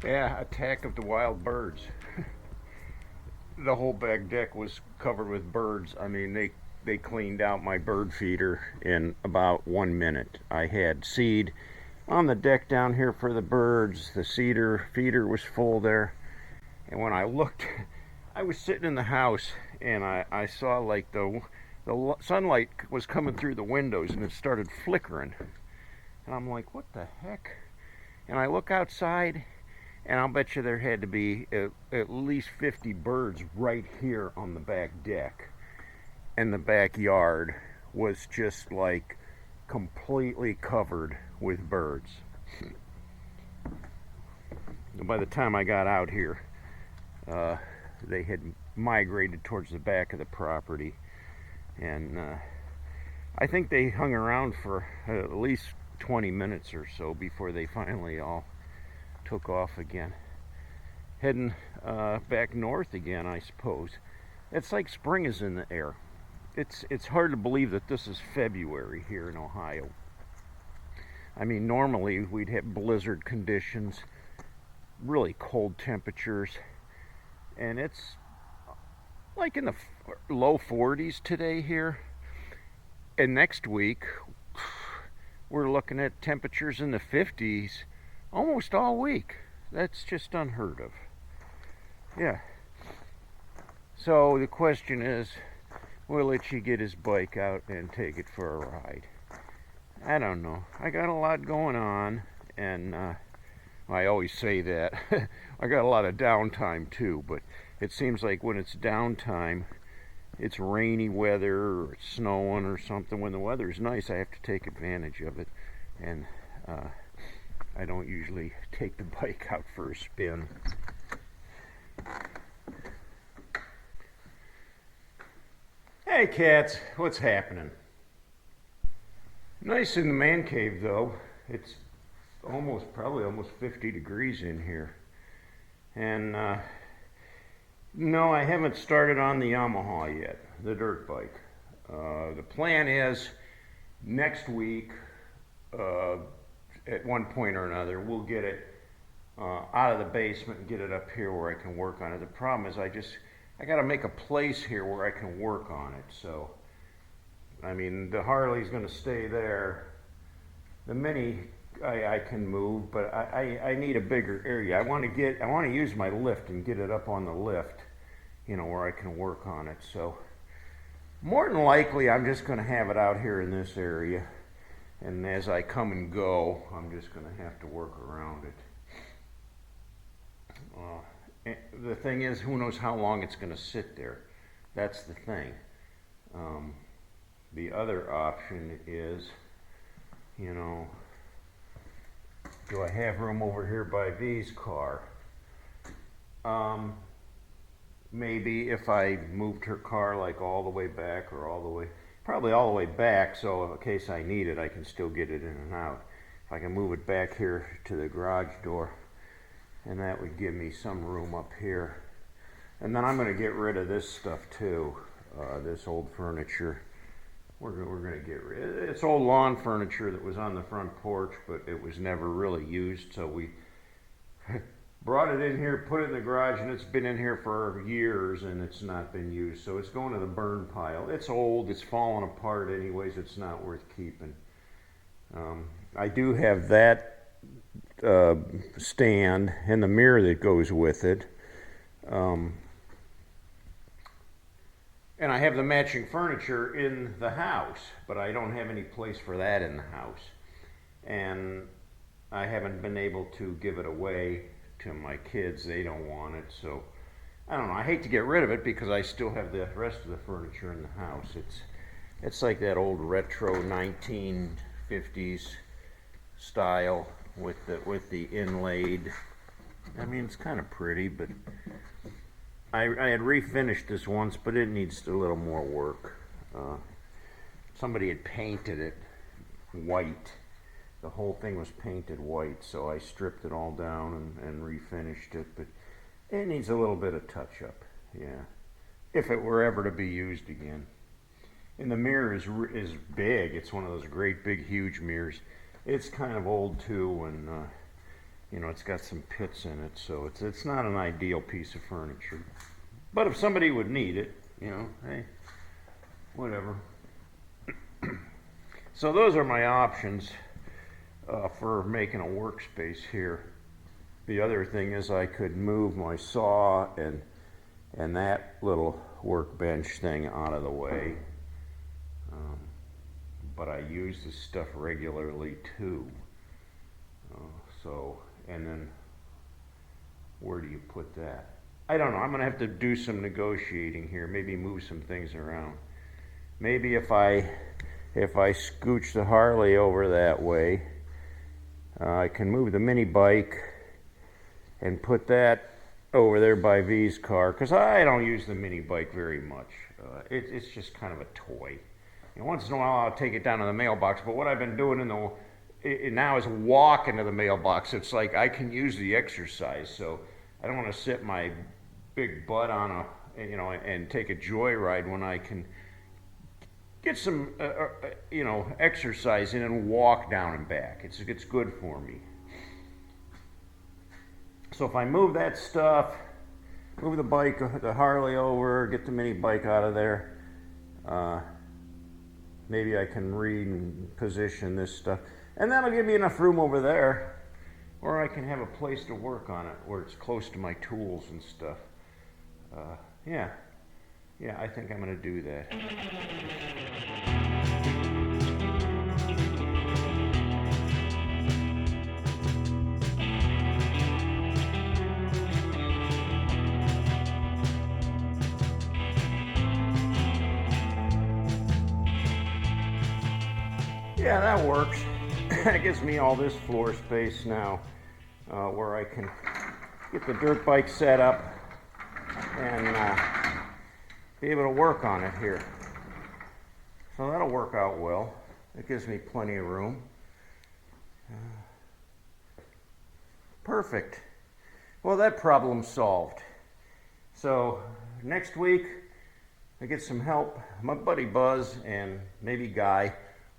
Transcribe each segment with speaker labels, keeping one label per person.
Speaker 1: Yeah, attack of the wild birds. The whole back deck was covered with birds. I mean, they cleaned out my bird feeder in about 1 minute. I had seed on the deck down here for the birds. The cedar feeder was full there. And when I looked, I was sitting in the house and I saw like the sunlight was coming through the windows and it started flickering. And I'm like, what the heck? And I look outside, and I'll bet you there had to be at least 50 birds right here on the back deck. And the backyard was just like completely covered with birds. By the time I got out here, they had migrated towards the back of the property. And I think they hung around for at least 20 minutes or so before they finally all took off again. Heading back north again, I suppose. It's like spring is in the air. It's hard to believe that this is February here in Ohio. I mean, normally we'd have blizzard conditions, really cold temperatures, and it's like in the low 40s today here. And next week, we're looking at temperatures in the 50s almost all week. That's just unheard of. Yeah. So the question is, will Itchy get his bike out and take it for a ride? I don't know. I got a lot going on, and I always say that. I got a lot of downtime too, but it seems like when it's downtime, it's rainy weather or it's snowing or something. When the weather's nice, I have to take advantage of it, and I don't usually take the bike out for a spin. Hey cats, what's happening? Nice in the man cave though. It's probably almost 50 degrees in here. And no, I haven't started on the Yamaha yet, the dirt bike. The plan is next week, at one point or another, we'll get it out of the basement and get it up here where I can work on it. The problem is I got to make a place here where I can work on it. So, I mean, the Harley's going to stay there. The Mini I can move, but I need a bigger area. I want to use my lift and get it up on the lift, where I can work on it. So, more than likely, I'm just going to have it out here in this area. And as I come and go, I'm just going to have to work around it. The thing is, who knows how long it's going to sit there. That's the thing. The other option is, do I have room over here by V's car? Maybe if I moved her car like all the way back or probably all the way back, so in case I need it, I can still get it in and out. If I can move it back here to the garage door, and that would give me some room up here. And then I'm going to get rid of this stuff too, this old furniture. We're going to get rid of it. It's old lawn furniture that was on the front porch, but it was never really used, so we brought it in here, put it in the garage, and it's been in here for years and it's not been used. So it's going to the burn pile. It's old, it's falling apart anyways, it's not worth keeping. I do have that stand and the mirror that goes with it. And I have the matching furniture in the house, but I don't have any place for that in the house. And I haven't been able to give it away to my kids. They don't want it, so I don't know. I hate to get rid of it because I still have the rest of the furniture in the house. It's like that old retro 1950s style with the inlaid. I mean, it's kind of pretty, but I had refinished this once, but it needs a little more work. Somebody had painted it white. The whole thing was painted white, so I stripped it all down and refinished it, but it needs a little bit of touch-up, yeah, if it were ever to be used again. And the mirror is big. It's one of those great big huge mirrors. It's kind of old too, and you know, it's got some pits in it, so it's not an ideal piece of furniture. But if somebody would need it, you know, hey, whatever. So those are my options for making a workspace here. The other thing is I could move my saw and that little workbench thing out of the way. But I use this stuff regularly too. And then where do you put that? I don't know. I'm gonna have to do some negotiating here. Maybe move some things around. Maybe if I scooch the Harley over that way, I can move the mini bike and put that over there by V's car, because I don't use the mini bike very much. It's just kind of a toy. And once in a while I'll take it down to the mailbox, but what I've been doing now is walking to the mailbox. It's like I can use the exercise, so I don't want to sit my big butt on and take a joyride when I can get some exercise in and walk down and back. It's good for me. So if I move that stuff, move the Harley over, get the mini bike out of there, maybe I can reposition this stuff. And that'll give me enough room over there where I can have a place to work on it, where it's close to my tools and stuff. Yeah, I think I'm going to do that. Yeah, that works. That gives me all this floor space now where I can get the dirt bike set up and be able to work on it here. So that'll work out well. It gives me plenty of room. Perfect. Well, that problem's solved. So next week I get some help. My buddy Buzz and maybe Guy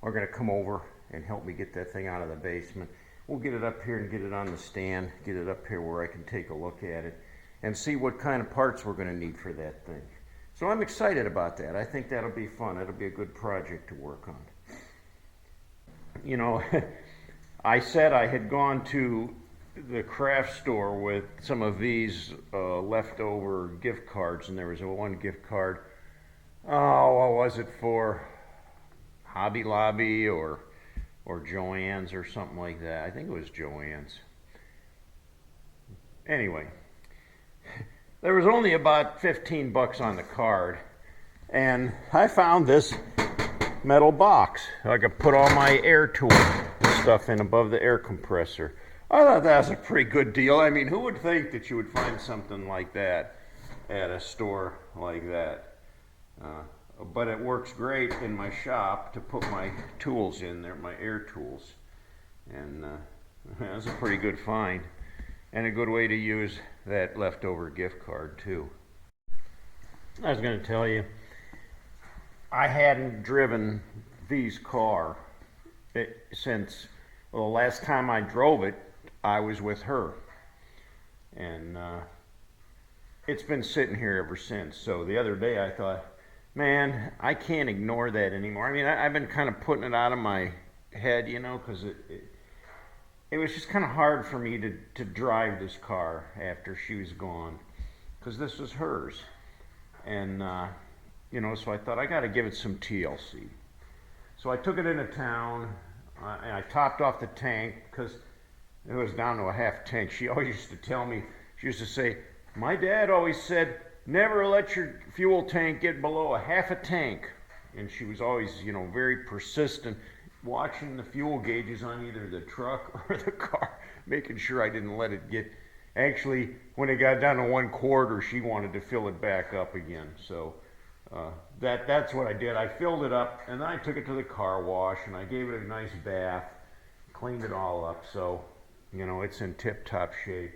Speaker 1: are going to come over and help me get that thing out of the basement. We'll get it up here and get it on the stand, get it up here where I can take a look at it and see what kind of parts we're going to need for that thing. So I'm excited about that. I think that'll be fun. It'll be a good project to work on. You know, I said I had gone to the craft store with some of these leftover gift cards, and there was one gift card. Oh, what was it for? Hobby Lobby or Joann's or something like that. I think it was Joann's. Anyway, there was only about 15 bucks on the card, and I found this metal box. I could put all my air tool stuff in above the air compressor. I thought that was a pretty good deal. I mean, who would think that you would find something like that at a store like that? But it works great in my shop to put my tools in there, my air tools. And that's a pretty good find. And a good way to use that leftover gift card too. I was going to tell you, I hadn't driven V's car since, well, the last time I drove it, I was with her. And it's been sitting here ever since. So the other day I thought, man, I can't ignore that anymore. I mean, I've been kind of putting it out of my head, you know, because it was just kind of hard for me to drive this car after she was gone, because this was hers. And, you know, so I thought I got to give it some TLC. So I took it into town, and I topped off the tank, because it was down to a half tank. She always used to tell me, she used to say, my dad always said, never let your fuel tank get below a half a tank. And she was always, you know, very persistent, watching the fuel gauges on either the truck or the car, making sure I didn't let it get, actually, when it got down to 1/4, she wanted to fill it back up again. So that's what I did. I filled it up, and then I took it to the car wash, and I gave it a nice bath, cleaned it all up. So, you know, it's in tip-top shape,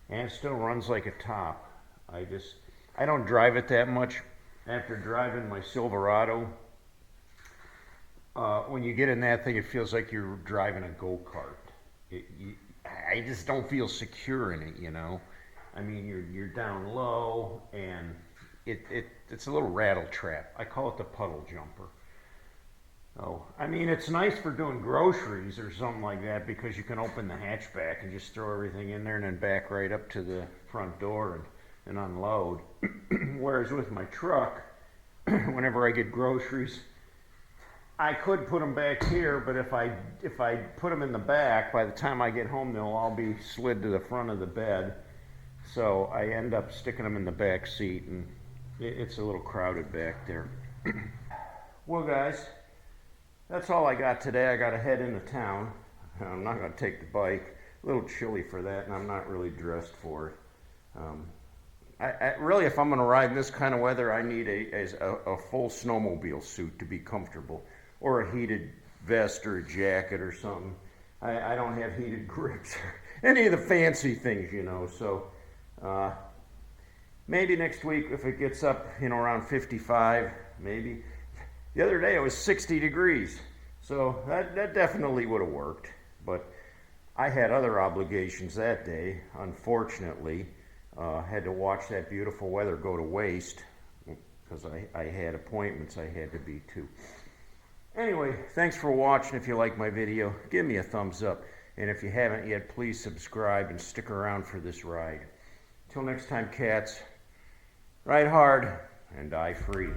Speaker 1: and it still runs like a top. I don't drive it that much. After driving my Silverado, when you get in that thing, it feels like you're driving a go-kart. I just don't feel secure in it, you know. I mean, you're down low, and it's a little rattle trap. I call it the puddle jumper. Oh, I mean, it's nice for doing groceries or something like that because you can open the hatchback and just throw everything in there and then back right up to the front door and unload. Whereas with my truck, whenever I get groceries, I could put them back here, but if I put them in the back, by the time I get home, they'll all be slid to the front of the bed. So I end up sticking them in the back seat, and it's a little crowded back there. Well, guys, that's all I got today. I got to head into town. I'm not going to take the bike. A little chilly for that, and I'm not really dressed for it. I really, if I'm going to ride in this kind of weather, I need a full snowmobile suit to be comfortable, or a heated vest or a jacket or something. I don't have heated grips or any of the fancy things, you know. So maybe next week if it gets up, you know, around 55, maybe. The other day it was 60 degrees, so that definitely would have worked. But I had other obligations that day, unfortunately. Had to watch that beautiful weather go to waste because I had appointments I had to be to. Anyway, thanks for watching. If you like my video, give me a thumbs up. And if you haven't yet, please subscribe and stick around for this ride. Till next time, cats, ride hard and die free.